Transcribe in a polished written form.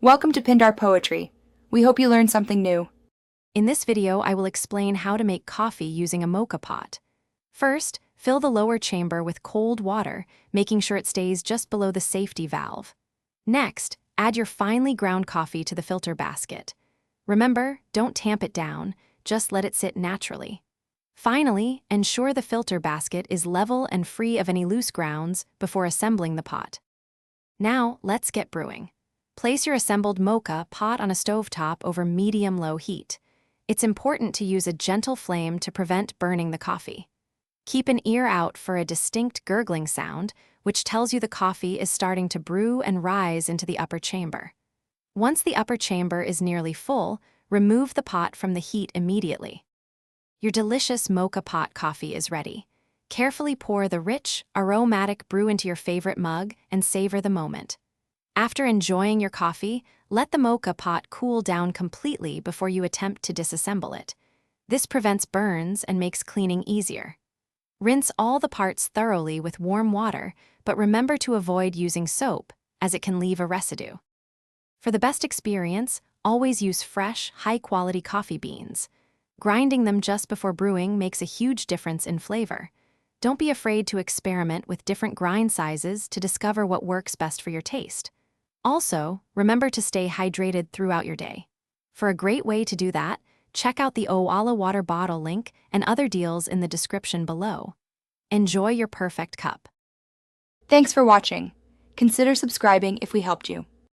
Welcome to Pindar Poetry. We hope you learned something new. In this video, I will explain how to make coffee using a Moka pot. First, fill the lower chamber with cold water, making sure it stays just below the safety valve. Next, add your finely ground coffee to the filter basket. Remember, don't tamp it down, just let it sit naturally. Finally, ensure the filter basket is level and free of any loose grounds before assembling the pot. Now, let's get brewing. Place your assembled Moka pot on a stovetop over medium-low heat. It's important to use a gentle flame to prevent burning the coffee. Keep an ear out for a distinct gurgling sound, which tells you the coffee is starting to brew and rise into the upper chamber. Once the upper chamber is nearly full, remove the pot from the heat immediately. Your delicious Moka pot coffee is ready. Carefully pour the rich, aromatic brew into your favorite mug and savor the moment. After enjoying your coffee, let the Moka pot cool down completely before you attempt to disassemble it. This prevents burns and makes cleaning easier. Rinse all the parts thoroughly with warm water, but remember to avoid using soap, as it can leave a residue. For the best experience, always use fresh, high-quality coffee beans. Grinding them just before brewing makes a huge difference in flavor. Don't be afraid to experiment with different grind sizes to discover what works best for your taste. Also, remember to stay hydrated throughout your day. For a great way to do that, check out the Owala water bottle link and other deals in the description below. Enjoy your perfect cup. Thanks for watching. Consider subscribing if we helped you.